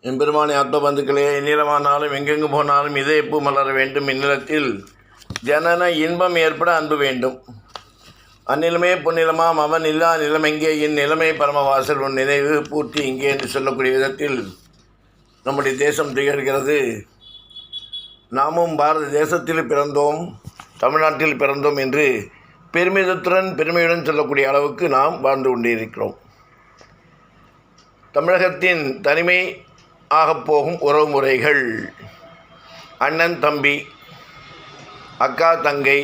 எம்பெருமானி ஆத்ம பந்துக்களே, எந்நிலமானாலும் எங்கெங்கு போனாலும் இதயப்பு மலர வேண்டும். இந்நிலத்தில் ஜனன இன்பம் ஏற்பட அன்பு வேண்டும். அந்நிலமே பொன்னிலமாம் அவன் இல்லா நிலமெங்கே, என் நிலைமை பரமவாசல் உன் நினைவு பூர்த்தி இங்கே என்று சொல்லக்கூடிய விதத்தில் நம்முடைய தேசம் திகழ்கிறது. நாமும் பாரத தேசத்தில் பிறந்தோம், தமிழ்நாட்டில் பிறந்தோம் என்று பெருமையுடன் சொல்லக்கூடிய அளவுக்கு நாம் வாழ்ந்து கொண்டிருக்கிறோம். தமிழகத்தின் தனிமை ஆகப்போகும் உறவு முறைகள், அண்ணன் தம்பி, அக்கா தங்கை,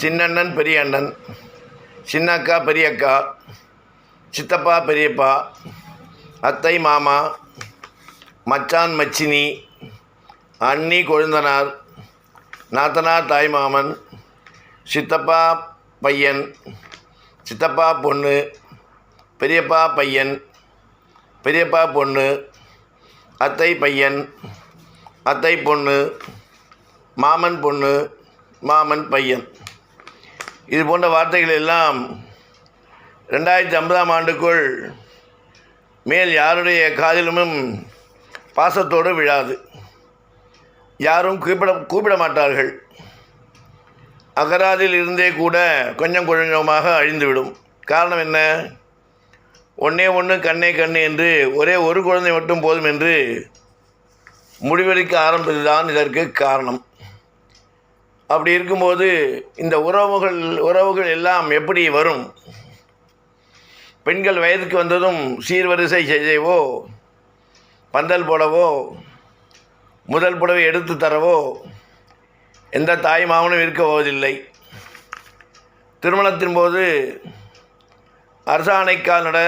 சின்னண்ணன் பெரிய அண்ணன், சின்ன அக்கா பெரிய அக்கா, சித்தப்பா பெரியப்பா, அத்தை மாமா, மச்சான் மச்சினி, அண்ணி கொழுந்தனார், நாத்தனார் தாய்மாமன், சித்தப்பா பையன், சித்தப்பா பொண்ணு, பெரியப்பா பையன், பெரியப்பா பொண்ணு, அத்தை பையன், அத்தை பொண்ணு, மாமன் பொண்ணு, மாமன் பையன், இது போன்ற வார்த்தைகள் எல்லாம் 2050ஆம் ஆண்டுக்குள் மேல் யாருடைய காதிலும் பாசத்தோடு விழாது. யாரும் கூப்பிட மாட்டார்கள். அகராதில் இருந்தே கூட கொஞ்சம் கொஞ்சமாக அழிந்துவிடும். காரணம் என்ன? ஒன்றே ஒன்று கண்ணே கண்ணு என்று ஒரே ஒரு குழந்தை மட்டும் போதும் என்று முடிவெடுக்க ஆரம்பித்ததுதான் இதற்கு காரணம். அப்படி இருக்கும்போது இந்த உறவுகள் எல்லாம் எப்படி வரும்? பெண்கள் வயதுக்கு வந்ததும் சீர்வரிசை செய்யவோ, பந்தல் போடவோ, முதல் புடவை எடுத்து தரவோ எந்த தாய் மாமனும் இருக்க போவதில்லை. திருமணத்தின் போது அரசாணைக்கால் நட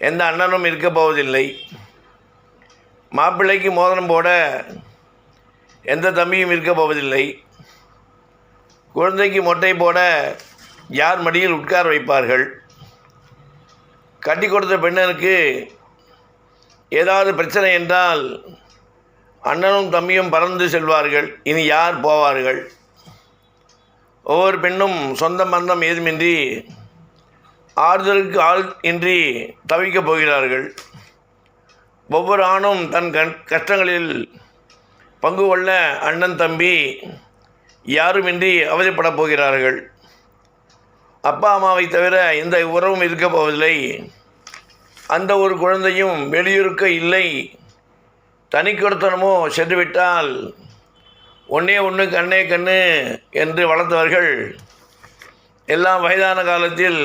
எந்த அண்ணனும் இருக்க போவதில்லை. மாப்பிள்ளைக்கு மோதிரம் போட எந்த தம்பியும் இருக்க போவதில்லை. குழந்தைக்கு மொட்டை போட யார் மடியில் உட்கார வைப்பார்கள்? கட்டி கொடுத்த பெண்ணனுக்கு ஏதாவது பிரச்சனை என்றால் அண்ணனும் தம்பியும் பறந்து செல்வார்கள். இனி யார் போவார்கள்? ஒவ்வொரு பெண்ணும் சொந்த பந்தம் ஏதுமின்றி ஆறுதலுக்கு ஆள் இன்றி தவிக்கப் போகிறார்கள். ஒவ்வொரு ஆணும் தன் கஷ்டங்களில் பங்கு கொள்ள அண்ணன் தம்பி யாருமின்றி அவதிப்படப் போகிறார்கள். அப்பா அம்மாவை தவிர எந்த உறவும் இருக்க போவதில்லை. அந்த ஒரு குழந்தையும் வெளியிருக்க இல்லை. தனி கொடுத்தனமோ சென்றுவிட்டால் ஒன்றே ஒன்று கண்ணே கண்ணு என்று வளர்த்தவர்கள் எல்லாம் வயதான காலத்தில்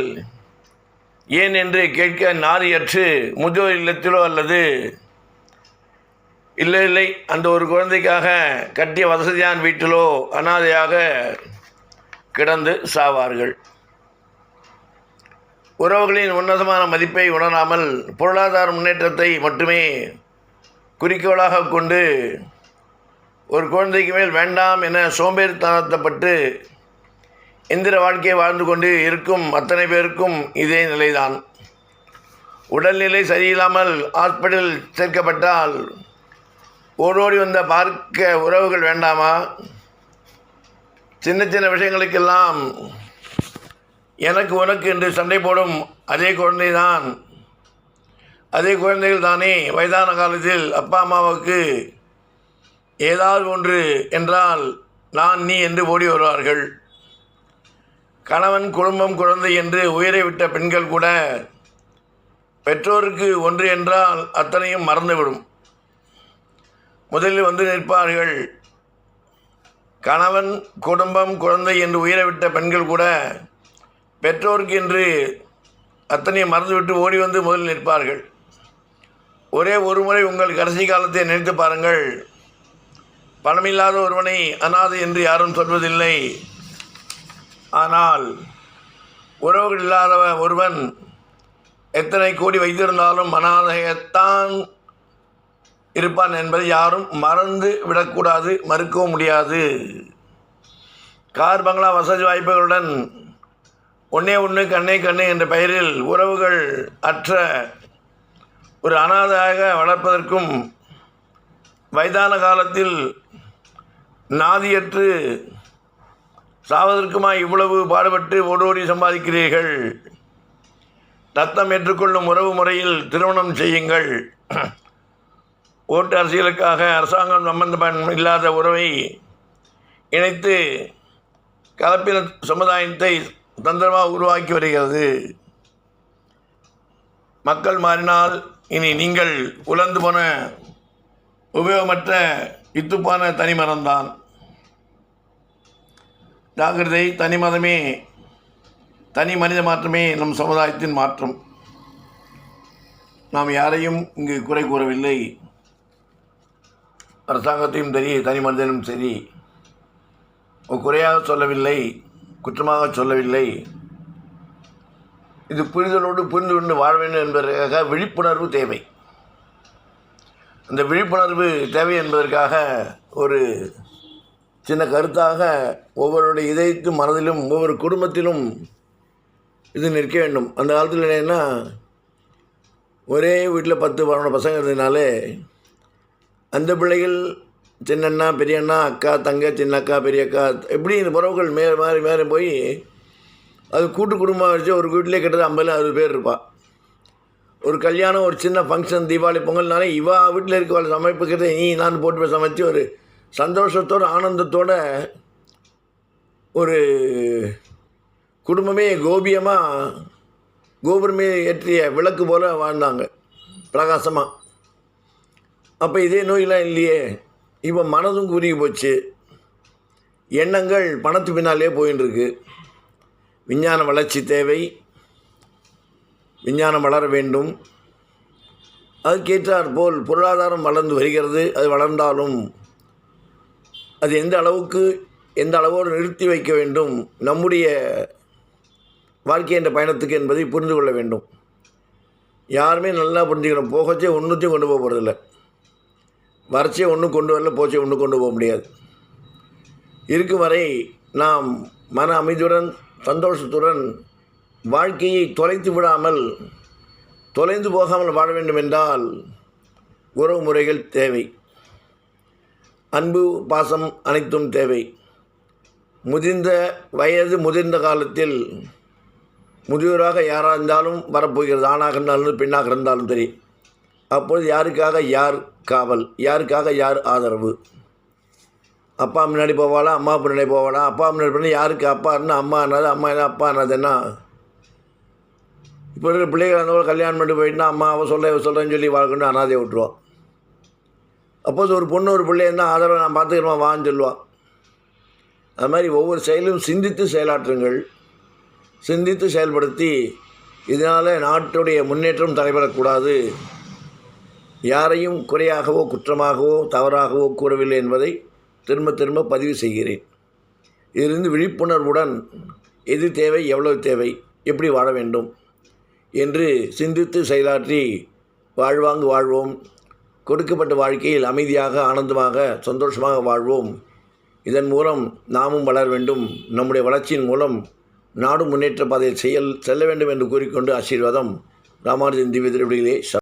ஏன் என்று கேட்க நாதியற்று முதியோர் இல்லத்திலோ அல்லது இல்லை அந்த ஒரு குழந்தைக்காக கட்டிய வசதியான வீட்டிலோ அனாதையாக கிடந்து சாவார்கள். உறவுகளின் உன்னதமான மதிப்பை உணராமல் பொருளாதார முன்னேற்றத்தை மட்டுமே குறிக்கோளாக கொண்டு ஒரு குழந்தைக்கு மேல் வேண்டாம் என சோம்பேறித்தனப்பட்டு எந்திர வாழ்க்கையை வாழ்ந்து கொண்டு இருக்கும் அத்தனை பேருக்கும் இதே நிலைதான். உடல்நிலை சரியில்லாமல் ஹாஸ்பிட்டல் சேர்க்கப்பட்டால் ஓடோடி வந்த பார்க்க உறவுகள் வேண்டாமா? சின்ன சின்ன விஷயங்களுக்கெல்லாம் எனக்கு உனக்கு என்று சண்டை போடும் அதே குழந்தைகள் தானே வயதான காலத்தில் அப்பா அம்மாவுக்கு ஏதாவது ஒன்று என்றால் நான் நீ என்று ஓடி வருவார்கள். கணவன் குடும்பம் குழந்தை என்று உயிரை விட்ட பெண்கள் கூட பெற்றோருக்கு ஒன்று என்றால் அத்தனையும் மறந்துவிடும். முதலில் வந்து நிற்பார்கள். கணவன் குடும்பம் குழந்தை என்று உயிரை விட்ட பெண்கள் கூட பெற்றோருக்கு என்று அத்தனையும் மறந்துவிட்டு ஓடி வந்து முதலில் நிற்பார்கள். ஒரே ஒரு முறை உங்கள் கடைசி காலத்தை நினைத்து பாருங்கள். பணமில்லாத ஒருவனை அனாதை என்று யாரும் சொல்வதில்லை. ஆனால் உறவுகள் இல்லாத ஒருவன் எத்தனை கோடி வைத்திருந்தாலும் அனாதையத்தான் இருப்பான் என்பதை யாரும் மறந்து விடக்கூடாது, மறுக்கவும் முடியாது. கார் பங்களா வசதி வாய்ப்புகளுடன் ஒன்றே ஒன்று கண்ணே கண்ணு என்ற பெயரில் உறவுகள் அற்ற ஒரு அனாதையாக வளர்ப்பதற்கும் வயதான காலத்தில் நாதியற்று சாவதற்குமா இவ்வளவு பாடுபட்டு ஓடோடி சம்பாதிக்கிறீர்கள்? ரத்தம் ஏற்றுக்கொள்ளும் உறவு முறையில் திருமணம் செய்யுங்கள். ஓட்டு அரசியலுக்காக அரசாங்கம் சம்பந்தம் இல்லாத உறவை இணைத்து கலப்பின சமுதாயத்தை தந்திரமாக உருவாக்கி வருகிறது. மக்கள் மாறினால் இனி நீங்கள் உலர்ந்து போன உபயோகமற்ற இத்துப்பான தனிமரம்தான். ஜாகிரதை, தனி மதமே, தனி மனித மாற்றமே நம் சமுதாயத்தின் மாற்றம். நாம் யாரையும் இங்கு குறை கூறவில்லை. அரசாங்கத்தையும் சரி, தனி மனிதனும் சரி, குறையாக சொல்லவில்லை, குற்றமாக சொல்லவில்லை. இது புரிதலோடு புரிந்து கொண்டு வாழ வேண்டும் என்பதற்காக விழிப்புணர்வு தேவை. அந்த விழிப்புணர்வு தேவை என்பதற்காக ஒரு சின்ன கருத்தாக ஒவ்வொருடைய இதயத்தும் மனதிலும் ஒவ்வொரு குடும்பத்திலும் இது நிற்க வேண்டும். அந்த காலத்தில் என்னென்னா, ஒரே வீட்டில் 10 12 பசங்க இருந்ததுனாலே அந்த பிள்ளைகள் சின்னண்ணா, பெரியண்ணா, அக்கா, தங்க, சின்ன அக்கா, பெரிய அக்கா, எப்படி இந்த உறவுகள் மேலே போய் அது கூட்டு குடும்பம் வச்சு ஒரு வீட்டிலே கிட்டத்தட்ட 50-60 பேர் இருப்பாள். ஒரு கல்யாணம், ஒரு சின்ன ஃபங்க்ஷன், தீபாவளி, பொங்கல்னாலே இவா வீட்டில் இருக்க சமைப்புக்கிறத நீ நான் போட்டு போய் சமைச்சு ஒரு சந்தோஷத்தோடு ஆனந்தத்தோடு ஒரு குடும்பமே கோபுரமே ஏற்றிய விளக்கு போல் வாழ்ந்தாங்க பிரகாசமாக. அப்போ இதே நோயெலாம் இல்லையே. இப்போ மனதும் குறுகி போச்சு. எண்ணங்கள் பணத்து பின்னாலே போயின்னு இருக்கு. விஞ்ஞான வளர்ச்சி தேவை. விஞ்ஞானம் வளர வேண்டும். அதுக்கேற்றாற் போல் பொருளாதாரம் வளர்ந்து வருகிறது. அது வளர்ந்தாலும் அது எந்த அளவோடு நிறுத்தி வைக்க வேண்டும் நம்முடைய வாழ்க்கை என்ற பயணத்துக்கு என்பதை புரிந்து கொள்ள வேண்டும். யாருமே நல்லா புரிஞ்சுக்கணும். போகச்சே ஒன்றுத்தையும் கொண்டு போக போகிறதில்ல. வரச்சே ஒன்றும் கொண்டு வரல, போச்சே ஒன்றும் கொண்டு போக முடியாது. இருக்கும் வரை நாம் மன அமைதியுடன் சந்தோஷத்துடன் வாழ்க்கையை தொலைந்து போகாமல் வாழ வேண்டும் என்றால் உறவு முறைகள் தேவை. அன்பு, பாசம் அனைத்தும் தேவை. முதிர்ந்த காலத்தில் முதியோராக யாராக இருந்தாலும் வரப்போகிறது. ஆணாக இருந்தாலும் பெண்ணாக இருந்தாலும் சரி. அப்பொழுது யாருக்காக யார் காவல், யாருக்காக யார் ஆதரவு? அப்பா முன்னாடி போவாளா, அம்மா பின்னாடி போவாளா? அப்பா முன்னாடி பண்ணி யாருக்கு அப்பா இருந்தால் அம்மா என்னது, அம்மா என்ன அப்பா என்னதுன்னா, இப்போ இருக்கிற பிள்ளைகள் அந்த கல்யாணம் பண்ணி போயிட்டுனா அம்மா அவள் சொல்கிறேன்னு சொல்லி வாழ்க்கணும் அனாதையை விட்டுருவான். அப்போது ஒரு பொண்ணு ஒரு பிள்ளை இருந்தால் ஆதரவை நான் பார்த்துக்கிறோம் வான்னு சொல்லுவாள். அது மாதிரி ஒவ்வொரு செயலும் சிந்தித்து செயலாற்றுங்கள். சிந்தித்து செயல்படுத்தி இதனால் நாட்டுடைய முன்னேற்றம் தடைபடக்கூடாது. யாரையும் குறையாகவோ குற்றமாகவோ தவறாகவோ கூறவில்லை என்பதை திரும்ப பதிவு செய்கிறேன். இதிலிருந்து விழிப்புணர்வுடன் எது தேவை, எவ்வளவு தேவை, எப்படி வாழ வேண்டும் என்று சிந்தித்து செயலாற்றி வாழ்வோம். கொடுக்கப்பட்ட வாழ்க்கையில் அமைதியாக, ஆனந்தமாக, சந்தோஷமாக வாழ்வோம். இதன் மூலம் நாமும் வளர வேண்டும். நம்முடைய வளர்ச்சியின் மூலம் நாடும் முன்னேற்ற பாதையில் செல்ல வேண்டும் என்று கூறிக்கொண்டு ஆசீர்வாதம். ராமானுஜன் திவ்ய திருவடிகளே.